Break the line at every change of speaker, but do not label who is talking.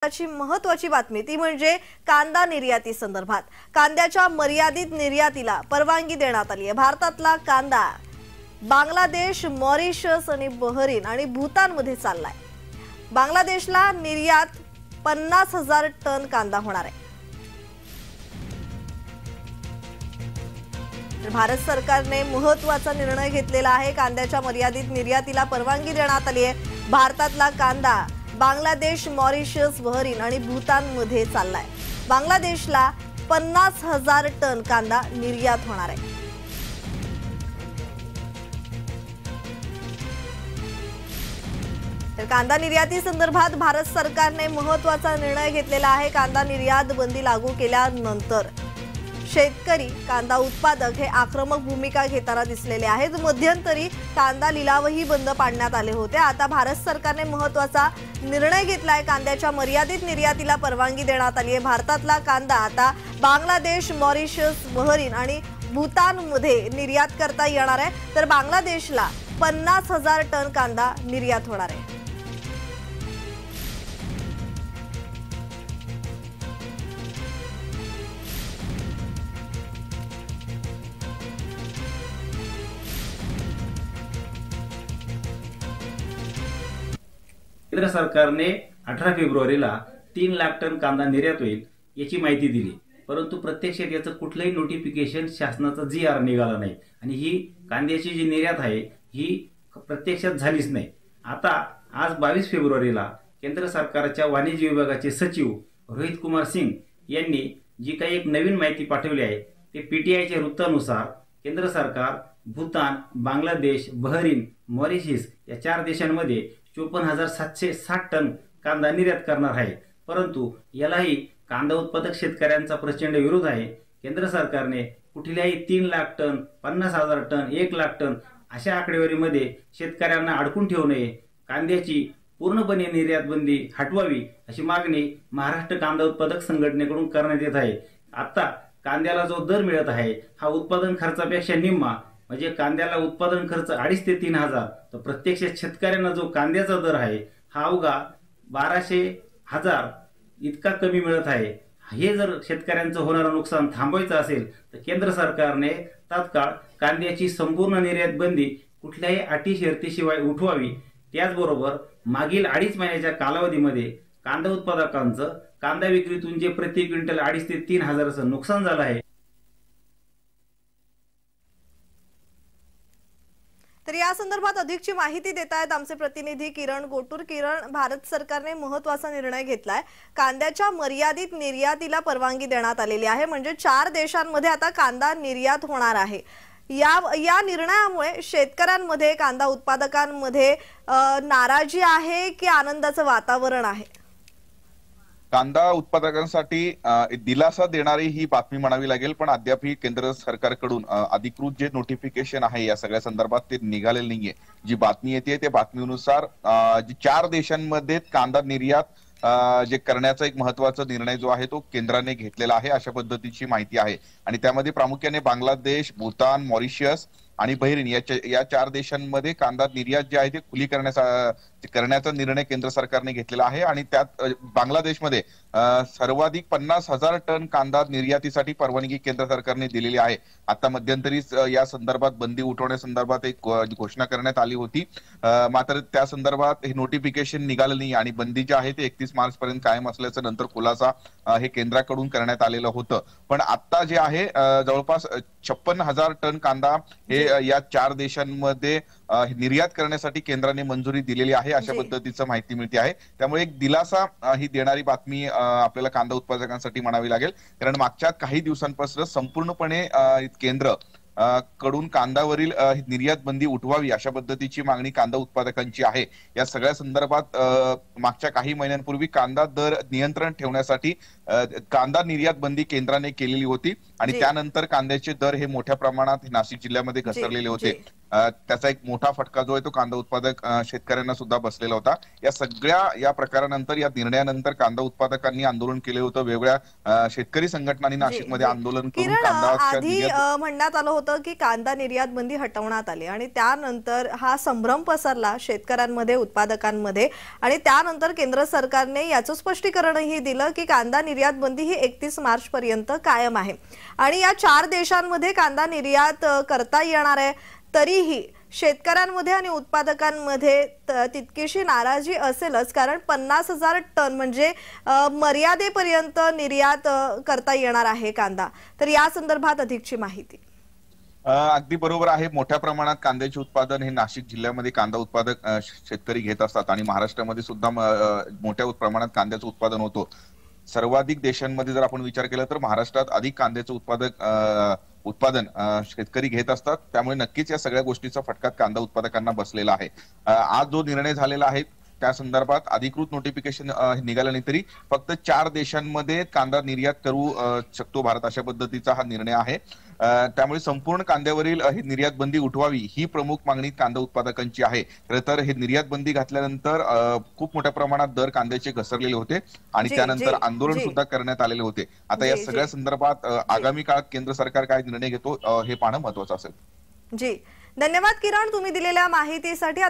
महत्त्वाची बातमी ती म्हणजे कांदा निर्याती संदर्भात कांद्याच्या मर्यादित निर्यातीला परवानगी देण्यात आली आहे। भारतातला कांदा बांगलादेश, मॉरिशस आणि बहरीन आणि भूतानमध्ये चाललाय। बांगलादेशला निर्यात 50,000 टन कांदा होणार आहे। भारत सरकारने महत्त्वाचा निर्णय घेतलेला आहे। कांद्याच्या मर्यादित निर्यातीला परवानगी देण्यात आली आहे। भारतातला कांदा बांगलादेश, मॉरिशस, बहरीन आणि भूतानमध्ये चाललाय। बांगलादेशला 50,000 टन कांदा निर्यात होणार आहे। तर कांदा निर्याती संदर्भात भारत सरकारने महत्त्वाचा निर्णय घेतलेला आहे। कांदा निर्यात बंदी लागू केल्यानंतर शेतकरी, कांदा उत्पादक हे आक्रमक भूमिका घेताना दिसलेले आहेत। मध्यंतरी कांदा लिलावही बंद पाडण्यात आले होते। आता भारत सरकारने महत्त्वाचा निर्णय घेतलाय। कांद्याच्या मर्यादित निर्यातीला परवानगी देण्यात आली आहे। भारतातला कांदा आता बांगलादेश, मॉरिशस, बहरीन आणि भूतानमध्ये निर्यात करता येणार आहे। तर बांगलादेशला 50,000 टन कांदा निर्यात होणार आहे।
केंद्र सरकारने 18 फेब्रुवारीला 3 लाख टन कांदा निर्यात होईल याची माहिती दिली, परंतु प्रत्यक्षात याचं कुठलंही नोटिफिकेशन शासनाचा GR निघाला नाही आणि ही कांद्याची जी निर्यात आहे ही प्रत्यक्षात झालीच नाही। आता आज 22 फेब्रुवारीला केंद्र सरकारच्या वाणिज्य विभागाचे सचिव रोहित कुमार सिंग यांनी जी काही एक नवीन माहिती पाठवली आहे ते PTIच्या वृत्तानुसार केंद्र सरकार भूतान, बांगलादेश, बहरीन, मॉरिशस या 4 देशांमध्ये 54,760 टन कांदा निर्यात करणार आहे। परंतु यालाही कांदा उत्पादक शेतकऱ्यांचा प्रचंड विरोध आहे। केंद्र सरकारने कुठल्याही 3 lakh ton, 50,000 ton, 1 lakh ton अशा आकडेवारीमध्ये शेतकऱ्यांना अडकून ठेवू नये। कांद्याची पूर्णपणे निर्यात बंदी हटवावी अशी मागणी महाराष्ट्र कांदा उत्पादक संघटनेकडून करण्यात येत आहे। आता कांद्याला जो दर मिळत आहे हा उत्पादन खर्चापेक्षा निम्मा, म्हणजे कांद्याला उत्पादन खर्च 2,500 ते 3,000, तर प्रत्यक्षात शेतकऱ्यांना जो कांद्याचा दर आहे हा अवघा 1,200-1,000 इतका कमी मिळत आहे। हे जर शेतकऱ्यांचं होणारं नुकसान थांबवायचं असेल तर केंद्र सरकारने तात्काळ कांद्याची संपूर्ण निर्यात बंदी कुठल्याही अटी शर्तीशिवाय उठवावी। त्याचबरोबर मागील 2.5 महिन्याच्या कालावधीमध्ये कांदा उत्पादकांचं कांदा विक्रीतून जे प्रति क्विंटल 2,500 ते 3,000चं नुकसान झालं आहे।
तर या संदर्भात अधिकची माहिती देत आहेत आमचे प्रतिनिधी किरण गोटूर। किरण, भारत सरकारने महत्त्वाचा निर्णय घेतलाय। कांद्याच्या मर्यादित निर्यातीला परवानगी देण्यात आलेली आहे, म्हणजे 4 देशांमध्ये आता कांदा निर्यात होणार आहे। या निर्णयामुळे शेतकऱ्यांमध्ये, कांदा उत्पादकांमध्ये नाराजी आहे की आनंदाचं वातावरण आहे?
कांदा उत्पादकांसाठी दिलासा देणारी ही बातमी म्हणावी लागेल, पण अद्याप केंद्र सरकारकडून अधिकृत जे नोटिफिकेशन आहे या सगळ्या संदर्भात ते निघालेलं नाहीये। जी बातमी येते त्या बातमीनुसार 4 देशांमध्ये कांदा निर्यात जे करण्याचा एक महत्त्वाचा निर्णय जो आहे तो केंद्राने घेतलेला आहे अशा पद्धतीची माहिती आहे। आणि त्यामध्ये प्रामुख्याने बांगलादेश, भूतान, मॉरिशस आणि बहरीन या 4 देशांमध्ये कांदा निर्यात जे आहे ते खुली करण्याचा निर्णय केंद्र सरकारने घेतलेला आहे। आणि त्यात बांगलादेशमध्ये सर्वाधिक 50,000 टन कांदा निर्यातीसाठी परवानगी केंद्र सरकारने दिलेली आहे। आता मध्यंतरीच या संदर्भात बंदी उठवण्यासंदर्भात एक घोषणा करण्यात आली होती, मात्र त्या संदर्भात हे नोटिफिकेशन निघालं नाही आणि बंदी जी आहे ते 31 मार्च पर्यंत कायम असल्याचं नंतर खुलासा हे केंद्राकडून करण्यात आलेलं होतं। पण आता जे आहे जवळपास 56,000 टन कांदा हे या 4 देशांमध्ये निर्यात करण्यासाठी केंद्राने मंजुरी दिलेली आहे अशा पद्धतीचं माहिती मिळते आहे। त्यामुळे एक दिलासा ही देणारी बातमी आपल्याला कांदा उत्पादकांसाठी म्हणावी लागेल, कारण मागच्या काही दिवसांपासून संपूर्णपणे केंद्र कडून कांद्यावरील निर्यात बंदी उठवावी अशा पद्धतीची मागणी कांदा उत्पादकांची आहे। या सगळ्या संदर्भात मागच्या काही महिन्यांपूर्वी कांदा दर नियंत्रण ठेवण्यासाठी कांदा निर्यात बंदी केंद्राने केलेली होती आणि त्यानंतर कांद्याचे दर हे मोठ्या प्रमाणात नाशिक जिल्ह्यामध्ये घसरलेले होते। त्याचा एक मोठा फटका जो आहे तो कांदा उत्पादक शेतकऱ्यांना सुद्धा बसलेला होता. या प्रकारानंतर, या निर्णयानंतर कांदा उत्पादकांनी आंदोलन केले होतं. वेगवेगळ्या शेतकरी संघटनांनी नाशिकमध्ये आंदोलन करून
किरण,
कांदा
आधी म्हणण्यात आलं होतं की कांदा निर्यात बंदी हटवण्यात आली आणि त्यानंतर हा संभ्रम पसरला शेतकऱ्यांमध्ये, उत्पादकांमध्ये, आणि त्यानंतर केंद्र सरकारने याचं स्पष्टीकरणही दिलं की कांदा निर्यात बंदी ही 31 मार्च पर्यंत कायम आहे आणि या 4 देशांमध्ये कांदा निर्यात करता येणार आहे. तरीही शेतकऱ्यांमध्ये आणि उत्पादकांमध्ये तितकीशी नाराजी असेलच, कारण 50,000 टन म्हणजे मर्यादेपर्यंत निर्यात करता येणार आहे कांदा. तर या संदर्भात अधिकची माहिती.
अगदी बरोबर आहे. मोठ्या प्रमाणात कांद्याचे उत्पादन हे नाशिक जिल्ह्यामध्ये कांदा उत्पादक शेतकरी घेत असतात आणि महाराष्ट्रामध्ये सुद्धा मोठ्या प्रमाणात कांद्याचं उत्पादन होतं. सर्वाधिक देशांमध्ये जर आपण विचार केला तर महाराष्ट्रात अधिक कांद्याचं उत्पादन शेतकरी घेत असतात. त्यामुळे नक्कीच या सगळ्या गोष्टीचा फटका कांदा उत्पादकांना बसलेला आहे. आज जो निर्णय झालेला आहे त्या संदर्भात अधिकृत नोटिफिकेशन निघालं नाही, तरी फक्त 4 देशांमध्ये कांदा निर्यात करू शकतो भारत, अशा पद्धतीचा हा निर्णय आहे. त्यामुळे संपूर्ण कांद्यावरील ही निर्यात बंदी उठवावी ही प्रमुख मागणी कांदा उत्पादकांची आहे. खरं तर हे निर्यात बंदी घातल्यानंतर खूप मोठ्या प्रमाणात दर कांद्याचे घसरलेले होते आणि त्यानंतर आंदोलन सुद्धा करण्यात आलेले होते. आता या सगळ्या संदर्भात आगामी काळात केंद्र सरकार काय निर्णय घेतो हे पाहणं महत्वाचं असेल.
जी, धन्यवाद किरण, तुम्ही दिलेल्या माहितीसाठी.